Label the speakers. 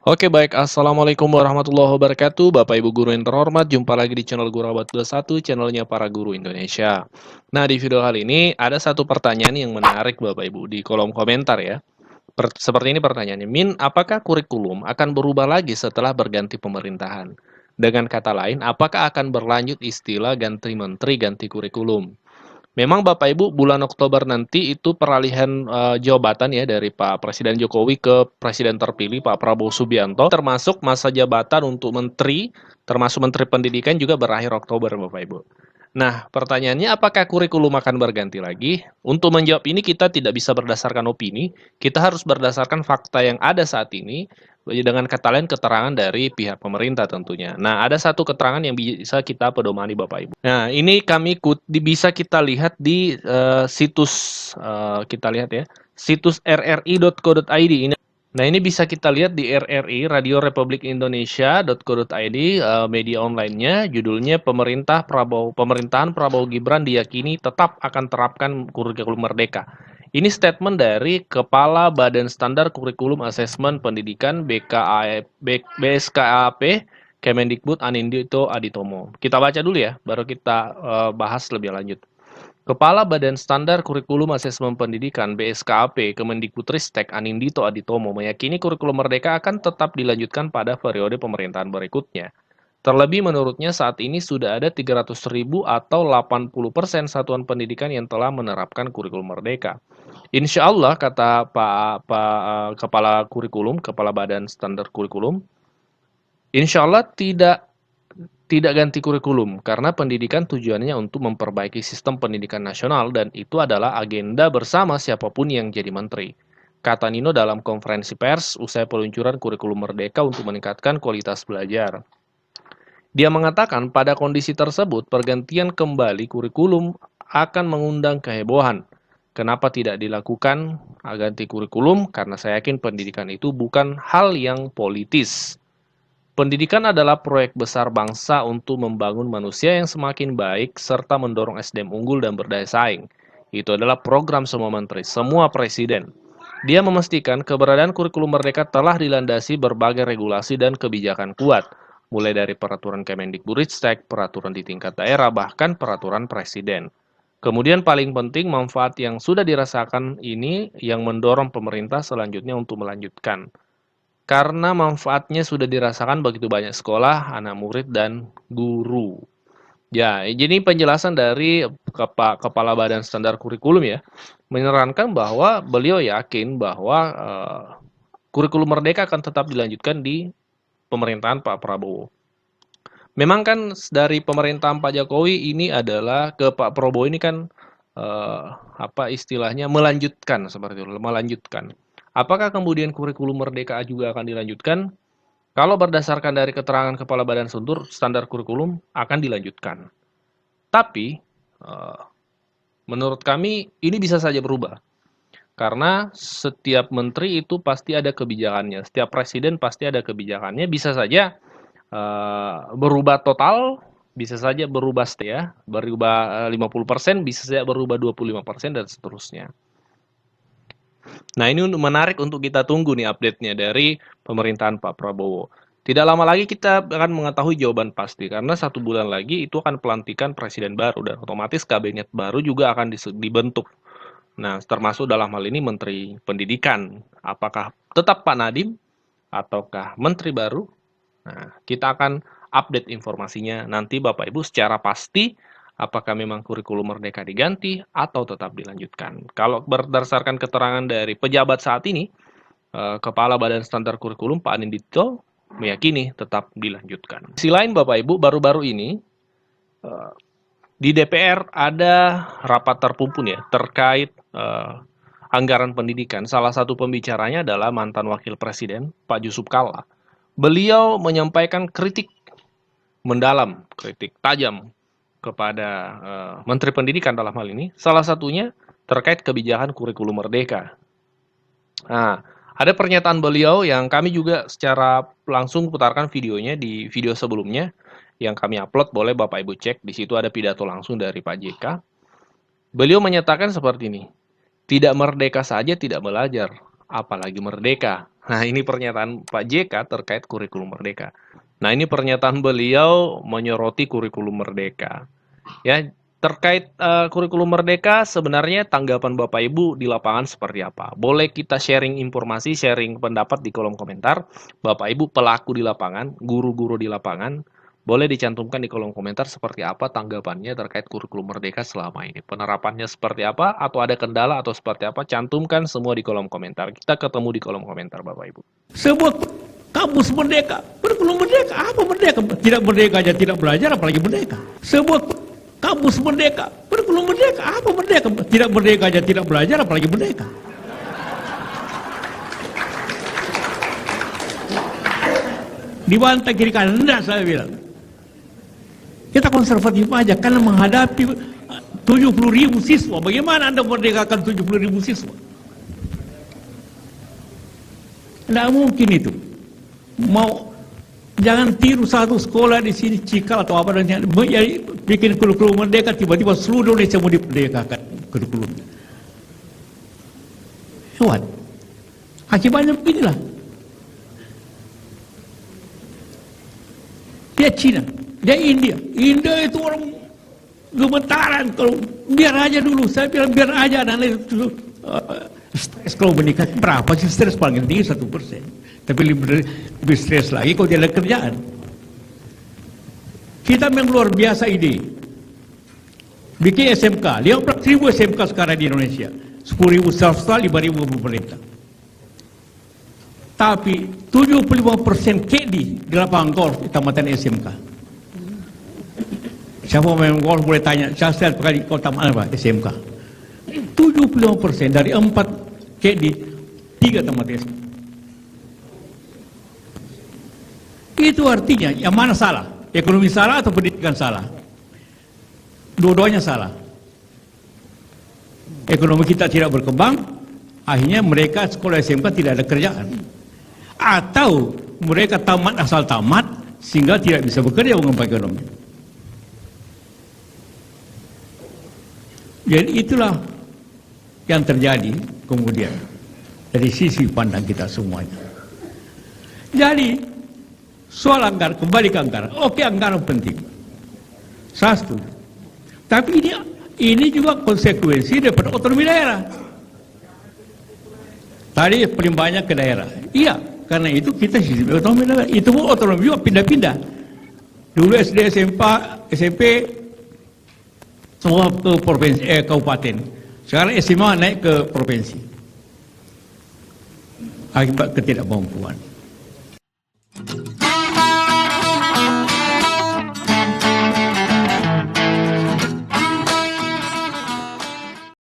Speaker 1: Oke baik, Assalamualaikum warahmatullahi wabarakatuh Bapak Ibu Guru yang terhormat, jumpa lagi di channel Guru Abad 21, channelnya para guru Indonesia. Nah di video kali ini ada satu pertanyaan yang menarik Bapak Ibu di kolom komentar ya. Seperti ini pertanyaannya, Min, apakah kurikulum akan berubah lagi setelah berganti pemerintahan? Dengan kata lain, apakah akan berlanjut istilah ganti menteri, ganti kurikulum? Memang Bapak Ibu bulan Oktober nanti itu peralihan jabatan ya dari Pak Presiden Jokowi ke Presiden terpilih Pak Prabowo Subianto, termasuk masa jabatan untuk menteri, termasuk Menteri Pendidikan juga berakhir Oktober Bapak Ibu. Nah, pertanyaannya apakah kurikulum akan berganti lagi? Untuk menjawab ini kita tidak bisa berdasarkan opini, kita harus berdasarkan fakta yang ada saat ini, dengan kata lain keterangan dari pihak pemerintah tentunya. Nah, ada satu keterangan yang bisa kita pedomani Bapak Ibu. Nah, ini bisa kita lihat di situs kita lihat ya, situs rri.co.id ini. Nah, ini bisa kita lihat di RRI, Radio Republik Indonesia.co.id, media online-nya, judulnya Pemerintahan Prabowo Gibran diyakini tetap akan terapkan kurikulum merdeka. Ini statement dari Kepala Badan Standar Kurikulum Asesmen Pendidikan BSKAP Kemendikbud Anindito Aditomo. Kita baca dulu ya, baru kita bahas lebih lanjut. Kepala Badan Standar Kurikulum Asesmen Pendidikan BSKAP Kemendikbudristek Anindito Aditomo meyakini kurikulum merdeka akan tetap dilanjutkan pada periode pemerintahan berikutnya. Terlebih menurutnya saat ini sudah ada 300.000 atau 80% satuan pendidikan yang telah menerapkan kurikulum merdeka. Insya Allah, kata Kepala Kurikulum, Kepala Badan Standar Kurikulum, insya Allah tidak ganti kurikulum, karena pendidikan tujuannya untuk memperbaiki sistem pendidikan nasional dan itu adalah agenda bersama siapapun yang jadi menteri. Kata Nino dalam konferensi pers usai peluncuran kurikulum merdeka untuk meningkatkan kualitas belajar. Dia mengatakan pada kondisi tersebut pergantian kembali kurikulum akan mengundang kehebohan. Kenapa tidak dilakukan ganti kurikulum? Karena saya yakin pendidikan itu bukan hal yang politis. Pendidikan adalah proyek besar bangsa untuk membangun manusia yang semakin baik serta mendorong SDM unggul dan berdaya saing. Itu adalah program semua menteri, semua presiden. Dia memastikan keberadaan kurikulum merdeka telah dilandasi berbagai regulasi dan kebijakan kuat, mulai dari peraturan Kemendikbudristek, peraturan di tingkat daerah, bahkan peraturan presiden. Kemudian paling penting manfaat yang sudah dirasakan ini yang mendorong pemerintah selanjutnya untuk melanjutkan. Karena manfaatnya sudah dirasakan begitu banyak sekolah, anak murid, dan guru. Ya, jadi penjelasan dari Kepala Badan Standar Kurikulum ya, menerangkan bahwa beliau yakin bahwa kurikulum merdeka akan tetap dilanjutkan di pemerintahan Pak Prabowo. Memang kan dari pemerintahan Pak Jokowi ini adalah ke Pak Prabowo ini kan apa istilahnya melanjutkan seperti itu, melanjutkan. Apakah kemudian kurikulum merdeka juga akan dilanjutkan? Kalau berdasarkan dari keterangan Kepala Badan Standar Kurikulum akan dilanjutkan. Tapi menurut kami ini bisa saja berubah. Karena setiap menteri itu pasti ada kebijakannya, setiap presiden pasti ada kebijakannya, bisa saja berubah total, bisa saja berubah ya, berubah 50%, bisa saja berubah 25% dan seterusnya. Nah, ini menarik untuk kita tunggu nih update-nya dari pemerintahan Pak Prabowo. Tidak lama lagi kita akan mengetahui jawaban pasti, karena 1 bulan lagi itu akan pelantikan presiden baru, dan otomatis kabinet baru juga akan dibentuk. Nah, termasuk dalam hal ini Menteri Pendidikan. Apakah tetap Pak Nadiem, ataukah Menteri baru? Nah, kita akan update informasinya nanti Bapak Ibu secara pasti apakah memang kurikulum merdeka diganti atau tetap dilanjutkan. Kalau berdasarkan keterangan dari pejabat saat ini, Kepala Badan Standar Kurikulum Pak Anindito meyakini tetap dilanjutkan. Di sisi lain Bapak Ibu, baru-baru ini di DPR ada rapat terpumpun ya terkait anggaran pendidikan. Salah satu pembicaranya adalah mantan Wakil Presiden Pak Yusuf Kalla. Beliau menyampaikan kritik mendalam, kritik tajam kepada Menteri Pendidikan dalam hal ini. Salah satunya terkait kebijakan kurikulum merdeka. Nah, ada pernyataan beliau yang kami juga secara langsung putarkan videonya di video sebelumnya yang kami upload, boleh Bapak Ibu cek. Di situ ada pidato langsung dari Pak JK. Beliau menyatakan seperti ini, tidak merdeka saja tidak belajar, apalagi merdeka. Nah, ini pernyataan Pak JK terkait kurikulum merdeka. Nah, ini pernyataan beliau menyoroti kurikulum merdeka. Ya, terkait kurikulum merdeka, sebenarnya tanggapan Bapak Ibu di lapangan seperti apa? Boleh kita sharing informasi, sharing pendapat di kolom komentar. Bapak Ibu pelaku di lapangan, guru-guru di lapangan, boleh dicantumkan di kolom komentar seperti apa tanggapannya terkait kurikulum merdeka selama ini. Penerapannya seperti apa, atau ada kendala atau seperti apa, cantumkan semua di kolom komentar. Kita ketemu di kolom komentar, Bapak Ibu.
Speaker 2: Sebuah kampus merdeka, kurikulum merdeka, apa merdeka? Tidak merdeka aja tidak belajar, apalagi merdeka. Sebuah kampus merdeka, kurikulum merdeka, apa merdeka? Tidak merdeka aja tidak belajar, apalagi merdeka. Dibantah kiri kanan, enggak saya bilang. Kita konservatif aja karena menghadapi 70.000 siswa. Bagaimana Anda merdekakan 70.000 siswa? Tidak mungkin itu. Jangan tiru satu sekolah di sini Cikal atau apa dan bikin kurikulum merdeka, tiba-tiba seluruh Indonesia mau diperdekakan kurikulumnya. Hewan. Akibatnya beginilah. Dia Cina, dia India. India itu orang gemetaran kalau biar aja dulu. Saya bilang biar aja anak itu stres kalau menikah. Berapa sih stres paling tinggi 1%. Tapi lebih stres lagi kalau dia ada kerjaan. Kita memang luar biasa ide. Bikin SMK, 15.000 SMK sekarang di Indonesia. 10.000 swasta, 5.000 pemerintah. Tapi 75% KD di lapangan golf di tamatan SMK. Siapa main golf boleh tanya, saya sekali kau tamat apa? SMK. 75% dari 4 KD, 3 tamat SMK. Itu artinya yang mana salah? Ekonomi salah atau pendidikan salah? Dua-duanya salah. Ekonomi kita tidak berkembang, akhirnya mereka sekolah SMK tidak ada kerjaan. Atau mereka tamat asal tamat sehingga tidak bisa bekerja mengembangkan ekonomi. Jadi itulah yang terjadi kemudian dari sisi pandang kita semuanya. Jadi soal anggaran, kembali ke anggaran. Oke, anggaran penting. Saya setuju. Tapi ini juga konsekuensi daripada otonomi daerah. Tadi paling banyak ke daerah. Iya, karena itu kita sistem otonomi daerah. Itu pun otonomi juga pindah-pindah. Dulu SD, SMP semua ke provinsi, kabupaten. Sekarang SMA naik ke provinsi. Akibat ketidakmampuan.